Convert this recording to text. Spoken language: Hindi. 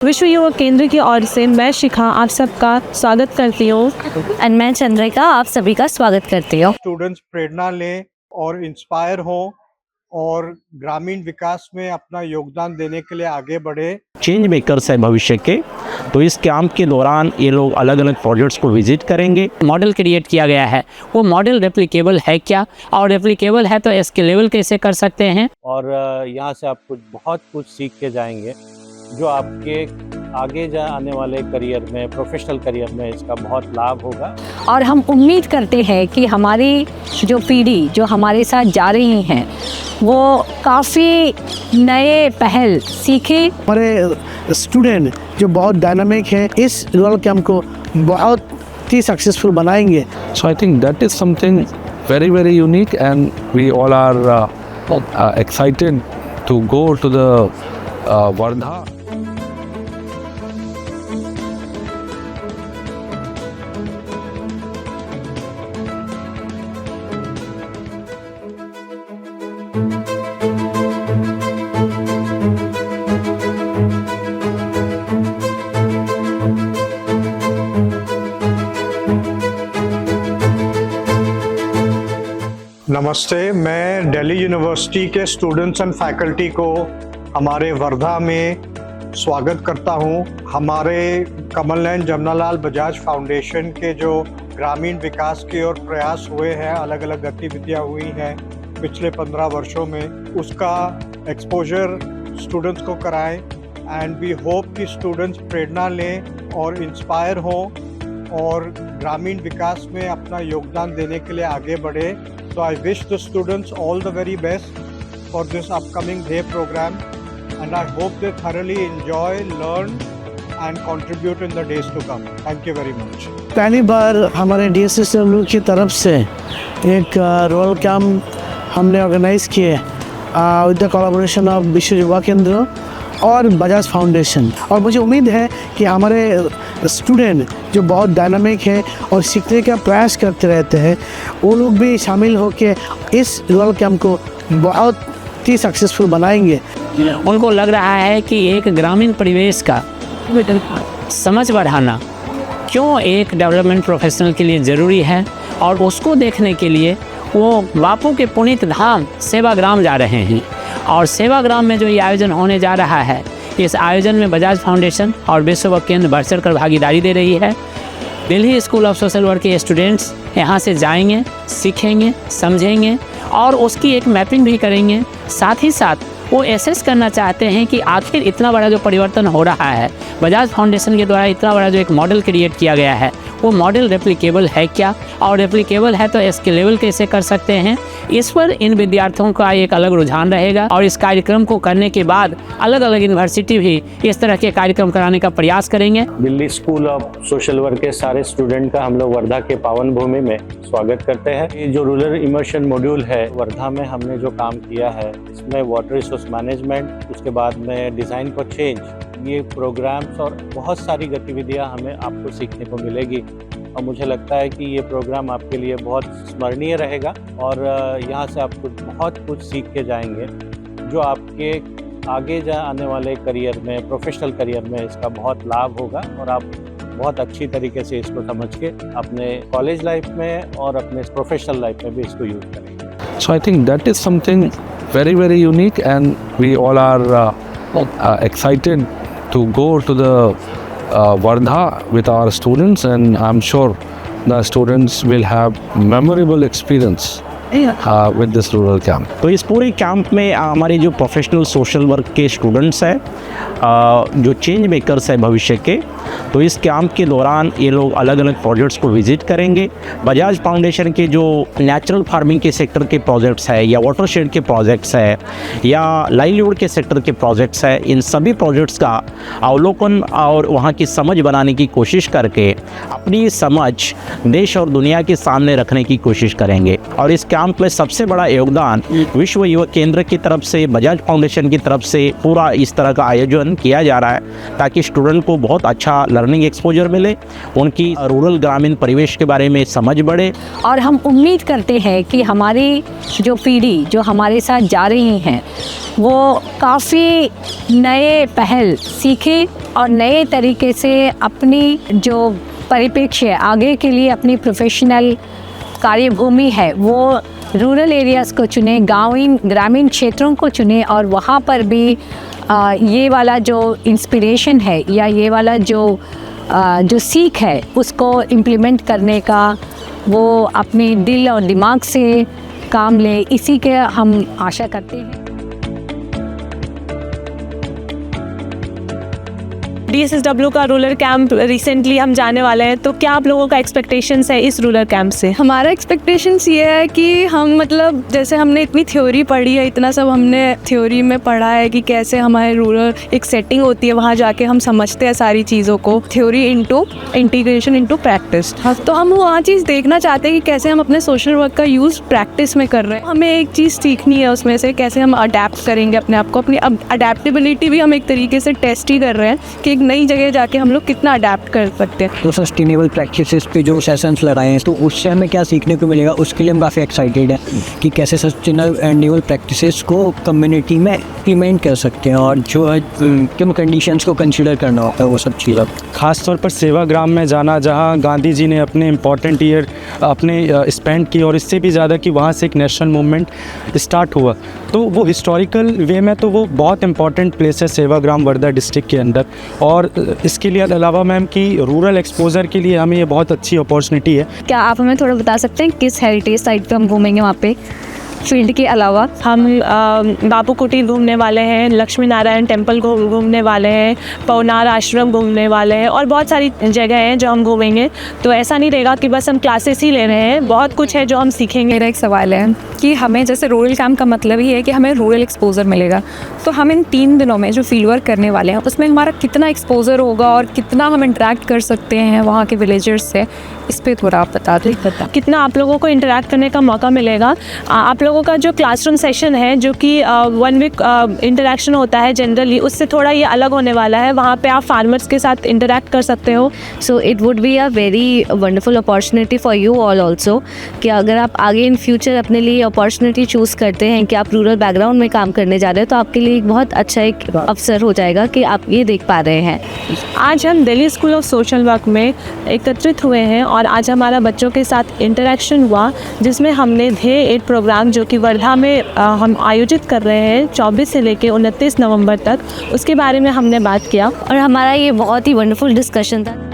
विश्व युवा केंद्र की ओर से मैं शिखा आप सबका स्वागत करती हूँ। एंड मैं चंद्रिका आप सभी का स्वागत करती हूँ। स्टूडेंट्स प्रेरणा लें और इंस्पायर हों और ग्रामीण विकास में अपना योगदान देने के लिए आगे बढ़े। चेंज मेकर्स है भविष्य के, तो इस कैंप के दौरान ये लोग अलग अलग प्रोजेक्ट्स को विजिट करेंगे। मॉडल क्रिएट किया गया है, वो मॉडल रेप्लिकेबल है क्या, और रेप्लिकेबल है तो स्केलेबल कैसे कर सकते हैं। और यहाँ से आप बहुत कुछ सीख के जाएंगे जो आपके आगे आने वाले करियर में, प्रोफेशनल करियर में इसका बहुत लाभ होगा। और हम उम्मीद करते हैं कि हमारी जो पीढ़ी जो हमारे साथ जा रही हैं वो काफ़ी नए पहल सीखे। हमारे स्टूडेंट जो बहुत डायनामिक है इस रूरल कैंप को बहुत ही सक्सेसफुल बनाएंगे। So I think that is something very unique and we all are excited to go to the Wardha. नमस्ते, मैं दिल्ली यूनिवर्सिटी के स्टूडेंट्स एंड फैकल्टी को हमारे वर्धा में स्वागत करता हूं। हमारे कमल नयन जमनालाल बजाज फाउंडेशन के जो ग्रामीण विकास की ओर प्रयास हुए हैं, अलग अलग गतिविधियां हुई हैं पिछले 15 वर्षों में, उसका एक्सपोजर स्टूडेंट्स को कराएं एंड वी होप कि स्टूडेंट्स प्रेरणा लें और इंस्पायर हों और ग्रामीण विकास में अपना योगदान देने के लिए आगे बढ़े। So I wish the students all the very best for this upcoming day program and I hope they thoroughly enjoy, learn and contribute in the days to come. Thank you very much. पहली बार हमारे DSSW की तरफ से एक रूरल कैंप हमने ऑर्गेनाइज किए विद द कोलैबोरेशन ऑफ विश्व युवा केंद्र और बजाज फाउंडेशन। और मुझे उम्मीद है कि हमारे स्टूडेंट जो बहुत डायनामिक है और सीखने का प्रयास करते रहते हैं वो लोग भी शामिल होकर इस रूरल कैंप को बहुत ही सक्सेसफुल बनाएंगे। उनको लग रहा है कि एक ग्रामीण परिवेश का समझ बढ़ाना क्यों एक डेवलपमेंट प्रोफेशनल के लिए ज़रूरी है, और उसको देखने के लिए वो बापू के पुनीत धाम सेवाग्राम जा रहे हैं। और सेवाग्राम में जो ये आयोजन होने जा रहा है, इस आयोजन में बजाज फाउंडेशन और विश्व युवा केंद्र बढ़ चढ़ कर भागीदारी दे रही है। Delhi school of social work के स्टूडेंट्स यहाँ से जाएंगे, सीखेंगे, समझेंगे और उसकी एक मैपिंग भी करेंगे। साथ ही साथ वो एसेस करना चाहते हैं कि आखिर इतना बड़ा जो परिवर्तन हो रहा है, बजाज फाउंडेशन के द्वारा इतना बड़ा जो एक मॉडल क्रिएट किया गया है, वो मॉडल रेप्लिकेबल है क्या, और रेप्लिकेबल है तो स्केलेबल कैसे कर सकते हैं। इस पर इन विद्यार्थियों का एक अलग रुझान रहेगा और इस कार्यक्रम को करने के बाद अलग अलग यूनिवर्सिटी भी इस तरह के कार्यक्रम कराने का प्रयास करेंगे। Delhi school of social work के सारे स्टूडेंट का हम लोग वर्धा के पावन भूमि में स्वागत करते हैं। ये जो रूरल इमर्शन मॉड्यूल है, वर्धा में हमने जो काम किया है इसमें वाटर रिसोर्स मैनेजमेंट, उसके बाद में डिज़ाइन फॉर चेंज, ये प्रोग्राम्स और बहुत सारी गतिविधियां हमें आपको सीखने को मिलेगी। और मुझे लगता है कि ये प्रोग्राम आपके लिए बहुत स्मरणीय रहेगा और यहाँ से आप बहुत कुछ सीख के जाएंगे जो आपके आगे आने वाले करियर में, प्रोफेशनल करियर में इसका बहुत लाभ होगा और आप बहुत अच्छी तरीके से इसको समझ के अपने कॉलेज लाइफ में और अपने प्रोफेशनल लाइफ में भी इसको यूज़ करेंगे। So I think that is something very unique and we all are excited to go to the Wardha with our students and I'm sure the students will have memorable experience with this rural camp. तो इस पूरे कैंप में हमारे जो प्रोफेशनल सोशल वर्क के स्टूडेंट्स हैं, जो चेंज मेकर्स है भविष्य के, तो इस कैंप के दौरान ये लोग अलग अलग प्रोजेक्ट्स को विजिट करेंगे। बजाज फाउंडेशन के जो नेचुरल फार्मिंग के सेक्टर के प्रोजेक्ट्स है या वाटरशेड के प्रोजेक्ट्स है या लाइवलीहुड के सेक्टर के प्रोजेक्ट्स है, इन सभी प्रोजेक्ट्स का अवलोकन और वहाँ की समझ बनाने की कोशिश करके अपनी समझ देश और दुनिया के सामने रखने की कोशिश करेंगे। और इस कैंप में सबसे बड़ा योगदान विश्व युवा केंद्र की तरफ से, बजाज फाउंडेशन की तरफ से पूरा इस तरह का आयोजन किया जा रहा है ताकि स्टूडेंट को बहुत अच्छा लर्निंग एक्सपोजर मिले, उनकी रूरल ग्रामीण परिवेश के बारे में समझ बढ़े। और हम उम्मीद करते हैं कि हमारी जो पीढ़ी जो हमारे साथ जा रही हैं वो काफ़ी नए पहल सीखे और नए तरीके से अपनी जो परिप्रेक्ष्य आगे के लिए अपनी प्रोफेशनल कार्यभूमि है वो रूरल एरियाज़ को चुने, ग्रामीण क्षेत्रों को चुने और वहाँ पर भी ये वाला जो इंस्पिरेशन है या ये वाला जो सीख है उसको इम्प्लीमेंट करने का वो अपने दिल और दिमाग से काम ले, इसी के हम आशा करते हैं। DSSW का रूरल कैंप रिसेंटली हम जाने वाले हैं, तो क्या आप लोगों का एक्सपेक्टेशंस है इस रूरल कैंप से? हमारा एक्सपेक्टेशंस ये है कि हम मतलब जैसे हमने इतनी थ्योरी पढ़ी है, इतना सब हमने थ्योरी में पढ़ा है कि कैसे हमारे रूरल एक सेटिंग होती है, वहाँ जाके हम समझते हैं सारी चीज़ों को, theory into integration into practice. तो हम वहाँ चीज़ देखना चाहते हैं कि कैसे हम अपने सोशल वर्क का यूज़ प्रैक्टिस में कर रहे हैं। हमें एक चीज़ सीखनी है उसमें से, कैसे हम अडेप्ट करेंगे अपने आप को, अपनी अडेप्टेबिलिटी भी हम एक तरीके से टेस्ट ही कर रहे हैं कि नई जगह जाके हम लोग कितना अडेप्ट कर सकते हैं। तो सस्टेनेबल प्रैक्टिसेस पे जो सेशंस लगाए हैं तो उससे हमें क्या सीखने को मिलेगा, उसके लिए हम काफ़ी एक्साइटेड हैं कि कैसे सस्टेनेबल प्रैक्टिसेस को कम्युनिटी में इम्प्लीमेंट कर सकते हैं और जो किन कंडीशंस को कंसीडर करना होता है वो सब चीज़ें। ख़ास तौर पर सेवाग्राम में जाना जहाँ गांधी जी ने अपने इम्पॉर्टेंट ईयर अपने स्पेंड किए और इससे भी ज़्यादा कि वहाँ से एक नेशनल मूवमेंट स्टार्ट हुआ, तो वो हिस्टोरिकल वे में तो वो बहुत इंपॉर्टेंट प्लेस है सेवाग्राम वर्धा डिस्ट्रिक्ट के अंदर। और इसके लिए अलावा मैम कि रूरल एक्सपोजर के लिए हमें ये बहुत अच्छी अपॉर्चुनिटी है। क्या आप हमें थोड़ा बता सकते हैं किस हेरिटेज साइट पे हम घूमेंगे वहाँ पे फील्ड के अलावा? हम बापू कुटीर घूमने वाले हैं, लक्ष्मी नारायण टेम्पल घूमने वाले हैं, पवनार आश्रम घूमने वाले हैं और बहुत सारी जगह हैं जो हम घूमेंगे। तो ऐसा नहीं रहेगा कि बस हम क्लासेस ही ले रहे हैं, बहुत कुछ है जो हम सीखेंगे। मेरा एक सवाल है कि हमें जैसे रूरल कैंप का मतलब ही है कि हमें रूरल एक्सपोजर मिलेगा, तो हम इन 3 दिनों में जो फील्ड वर्क करने वाले हैं उसमें हमारा कितना एक्सपोजर होगा और कितना हम इंटरेक्ट कर सकते हैं वहाँ के विलेजर्स से, इस पर थोड़ा आप बता दें। कितना आप लोगों को इंटरेक्ट करने का मौका मिलेगा। आप लोगों का जो क्लासरूम सेशन है जो कि 1 वीक इंटरेक्शन होता है जनरली, उससे थोड़ा ये अलग होने वाला है। वहाँ पे आप फार्मर्स के साथ इंटरेक्ट कर सकते हो। So it would be a very wonderful opportunity for you all also कि अगर आप आगे इन फ्यूचर अपने लिए अपॉर्चुनिटी चूज़ करते हैं कि आप रूरल बैकग्राउंड में काम करने जा रहे हैं, तो आपके लिए एक बहुत अच्छा एक अवसर हो जाएगा कि आप ये देख पा रहे हैं। आज हम Delhi school of social work में एकत्रित हुए हैं और आज हमारा बच्चों के साथ इंटरेक्शन हुआ, जिसमें हमने ध्येय 8 प्रोग्राम जो कि वर्धा में हम आयोजित कर रहे हैं 24 से लेकर 29 नवंबर तक, उसके बारे में हमने बात किया और हमारा ये बहुत ही वंडरफुल डिस्कशन था।